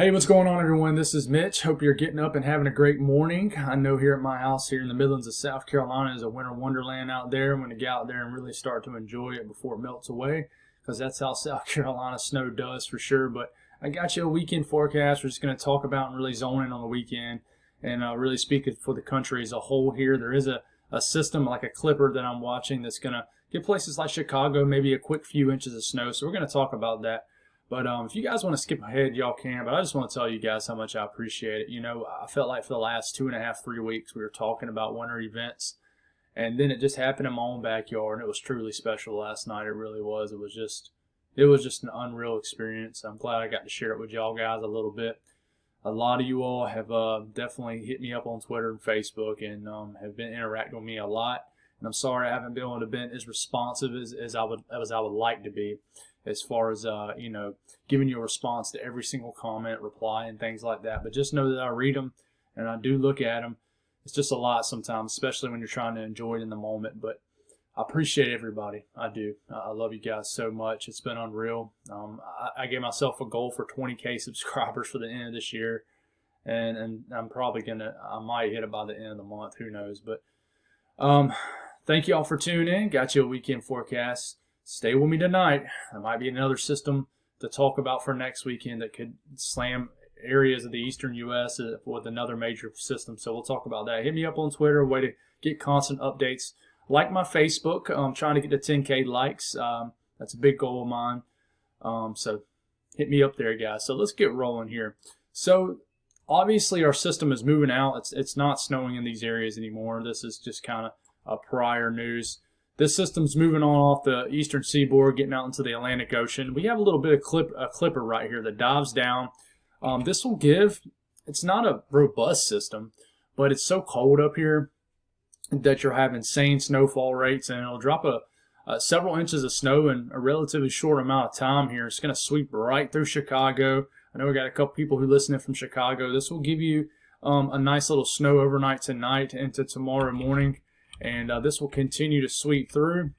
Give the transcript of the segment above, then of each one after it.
Hey, what's going on, everyone? This is Mitch. Hope you're getting up and having a great morning. I know here at my house here in the Midlands of South Carolina is a winter wonderland out there. I'm going to get out there and really start to enjoy it before it melts away, because that's how South Carolina snow does for sure. But I got you a weekend forecast. We're just going to talk about and really zone in on the weekend and really speak it for the country as a whole here. There is a system like a clipper that I'm watching that's going to give places like Chicago maybe a quick few inches of snow. So we're going to talk about that. But if you guys want to skip ahead, y'all can. But I just want to tell you guys how much I appreciate it. You know, I felt like for the last 2.5, 3 weeks, we were talking about winter events. And then it just happened in my own backyard. And it was truly special last night. It really was. It was just an unreal experience. I'm glad I got to share it with y'all guys a little bit. A lot of you all have definitely hit me up on Twitter and Facebook and have been interacting with me a lot. And I'm sorry I haven't been able to be as responsive as I would like to be, as far as you know, giving you a response to every single comment, reply, and things like that. But just know that I read them and I do look at them. It's just a lot sometimes, especially when you're trying to enjoy it in the moment. But I appreciate everybody. I do. I love you guys so much. It's been unreal. I gave myself a goal for 20K subscribers for the end of this year, and I'm probably I might hit it by the end of the month. Who knows? But thank you all for tuning in. Got you a weekend forecast. Stay with me tonight. There might be another system to talk about for next weekend that could slam areas of the eastern U.S. with another major system. So we'll talk about that. Hit me up on Twitter, a way to get constant updates. Like my Facebook. I'm trying to get to 10K likes. That's a big goal of mine. So hit me up there, guys. So let's get rolling here. So obviously our system is moving out. It's not snowing in these areas anymore. This is just kind of prior news. This system's moving on off the eastern seaboard, getting out into the Atlantic Ocean. We have a little bit of a clipper right here that dives down. This will it's not a robust system, but it's so cold up here that you'll have insane snowfall rates, and it'll drop several inches of snow in a relatively short amount of time here. It's going to sweep right through Chicago. I know we got a couple people who listen in from Chicago. This will give you a nice little snow overnight tonight into tomorrow morning. And this will continue to sweep through.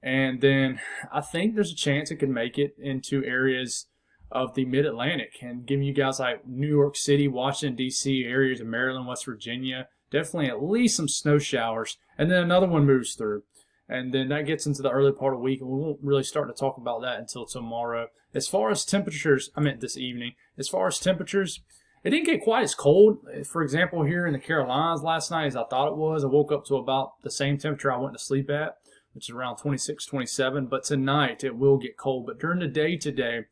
And then I think there's a chance it could make it into areas of the mid-Atlantic and give you guys like New York City, Washington, D.C., areas of Maryland, West Virginia. Definitely at least some snow showers. And then another one moves through. And then that gets into the early part of the week, and we won't really start to talk about that until tomorrow. As far as temperatures, I meant this evening. As far as temperatures, it didn't get quite as cold. For example, here in the Carolinas last night as I thought it was. I woke up to about the same temperature I went to sleep at, which is around 26, 27. But tonight it will get cold. But during the day today,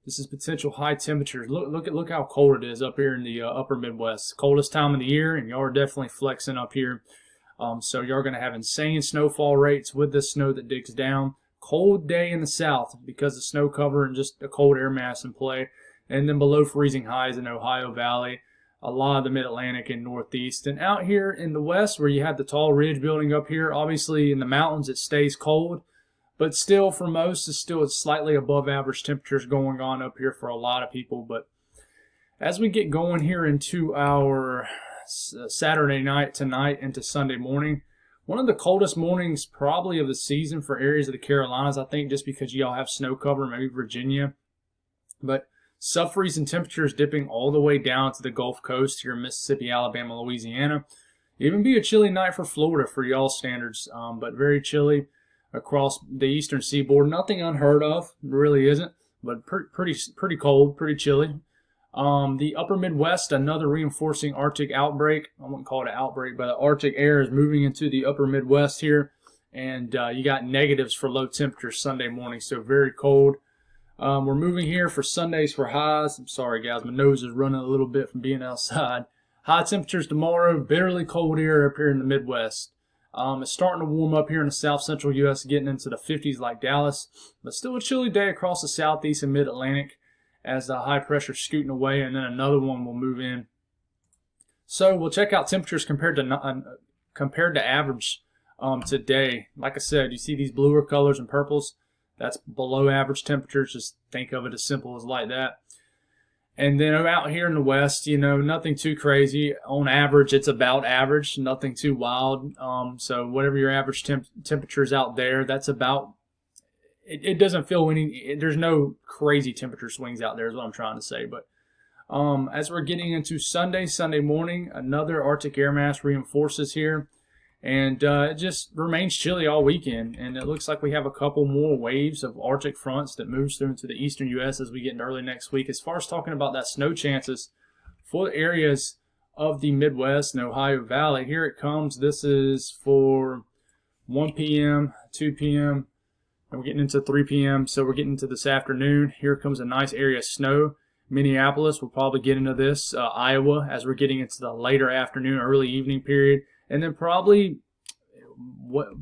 this is potential high temperatures. Look how cold it is up here in the upper Midwest. Coldest time of the year, and y'all are definitely flexing up here. So y'all are going to have insane snowfall rates with this snow that digs down. Cold day in the south because of snow cover and just a cold air mass in play. And then below freezing highs in Ohio Valley, a lot of the mid-Atlantic and northeast. And out here in the west where you have the tall ridge building up here, obviously in the mountains it stays cold. But still, for most, it's still slightly above average temperatures going on up here for a lot of people. But as we get going here into our Saturday night tonight into Sunday morning, one of the coldest mornings probably of the season for areas of the Carolinas, I think, just because y'all have snow cover, maybe Virginia. But sub-freezing temperatures dipping all the way down to the Gulf Coast here in Mississippi, Alabama, Louisiana. Even be a chilly night for Florida for y'all standards, but very chilly across the eastern seaboard. Nothing unheard of, really isn't, but pretty cold, pretty chilly. The upper Midwest, another reinforcing Arctic outbreak. I wouldn't call it an outbreak, but the Arctic air is moving into the upper Midwest here, and you got negatives for low temperatures Sunday morning, so very cold. We're moving here for Sundays for highs. I'm sorry, guys. My nose is running a little bit from being outside. High temperatures tomorrow. Bitterly cold air up here in the Midwest. It's starting to warm up here in the south central U.S., getting into the 50s like Dallas. But still a chilly day across the southeast and mid-Atlantic as the high pressure is scooting away, and then another one will move in. So we'll check out temperatures compared to average today. Like I said, you see these bluer colors and purples. That's below average temperatures. Just think of it as simple as like that. And then out here in the west, you know, nothing too crazy. On average, it's about average, nothing too wild. So whatever your average temperatures out there, that's about. It doesn't feel there's no crazy temperature swings out there is what I'm trying to say. But As we're getting into Sunday morning, another Arctic air mass reinforces here, and it just remains chilly all weekend. And it looks like we have a couple more waves of Arctic fronts that moves through into the eastern U.S. as we get into early next week. As far as talking about that snow chances for the areas of the Midwest and Ohio Valley, here it comes. This is for 1 p.m., 2 p.m., and we're getting into 3 p.m., so we're getting into this afternoon. Here comes a nice area of snow. Minneapolis will probably get into this. Iowa, as we're getting into the later afternoon, early evening period. And then probably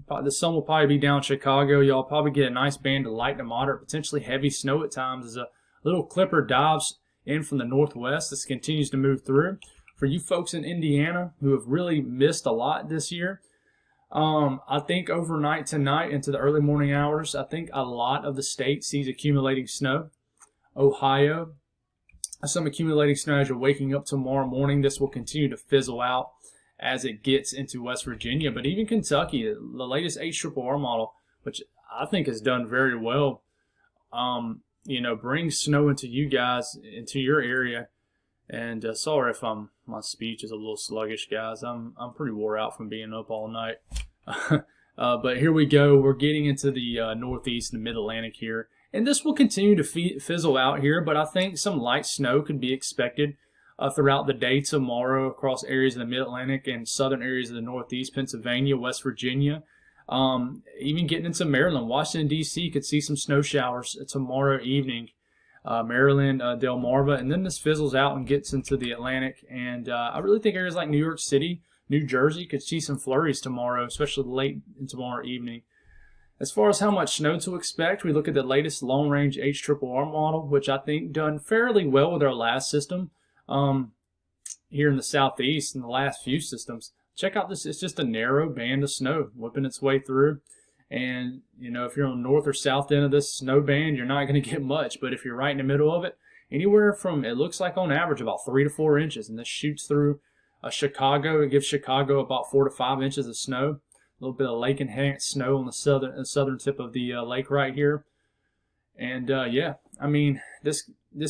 the sun will probably be down Chicago. Y'all probably get a nice band of light to moderate, potentially heavy snow at times as a little clipper dives in from the northwest. This continues to move through. For you folks in Indiana who have really missed a lot this year, I think overnight tonight into the early morning hours, I think a lot of the state sees accumulating snow. Ohio, some accumulating snow as you're waking up tomorrow morning. This will continue to fizzle out as it gets into West Virginia. But even Kentucky, the latest HRRR model, which I think has done very well, brings snow into you guys, into your area. And sorry if my speech is a little sluggish, guys. I'm pretty wore out from being up all night. But here we go. We're getting into the northeast and mid-Atlantic here. And this will continue to fizzle out here, but I think some light snow could be expected throughout the day tomorrow across areas of the Mid-Atlantic and southern areas of the Northeast, Pennsylvania, West Virginia. Even getting into Maryland. Washington, D.C. could see some snow showers tomorrow evening. Maryland, Delmarva, and then this fizzles out and gets into the Atlantic. And I really think areas like New York City, New Jersey could see some flurries tomorrow, especially late in tomorrow evening. As far as how much snow to expect, we look at the latest long-range HRRR model, which I think done fairly well with our last system here in the southeast and the last few systems. Check out this. It's just a narrow band of snow whipping its way through. And, if you're on the north or south end of this snow band, you're not going to get much. But if you're right in the middle of it, anywhere from, it looks like on average, about 3 to 4 inches. And this shoots through Chicago. It gives Chicago about 4 to 5 inches of snow. A little bit of lake enhanced snow on the southern tip of the lake right here. And yeah, I mean, this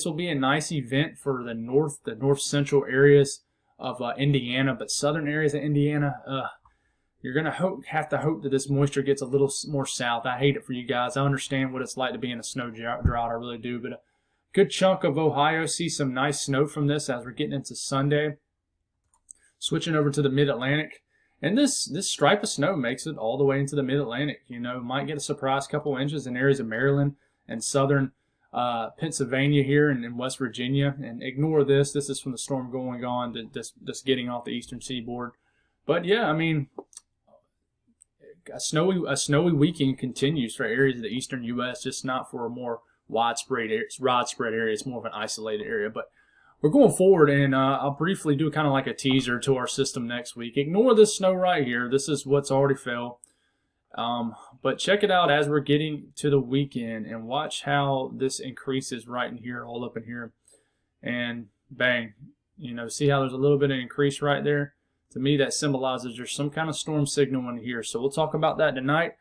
will be a nice event for the north central areas of Indiana, but southern areas of Indiana, you're gonna have to hope that this moisture gets a little more south. I hate it for you guys. I understand what it's like to be in a snow drought. I really do. But a good chunk of Ohio sees some nice snow from this as we're getting into Sunday. Switching over to the Mid-Atlantic. And this stripe of snow makes it all the way into the Mid-Atlantic. Might get a surprise couple inches in areas of Maryland and southern Pennsylvania here and in West Virginia. And ignore this. This is from the storm going on, just getting off the eastern seaboard. But yeah, I mean, a snowy weekend continues for areas of the eastern U.S., just not for a more widespread area. It's more of an isolated area. But we're going forward, and I'll briefly do kind of like a teaser to our system next week. Ignore this snow right here. This is what's already fell. But check it out as we're getting to the weekend and watch how this increases right in here, all up in here. And bang, see how there's a little bit of increase right there? To me, that symbolizes there's some kind of storm signal in here. So we'll talk about that tonight,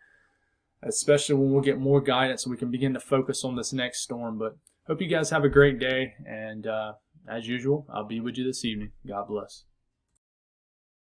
especially when we'll get more guidance and we can begin to focus on this next storm. But hope you guys have a great day, and as usual, I'll be with you this evening. God bless.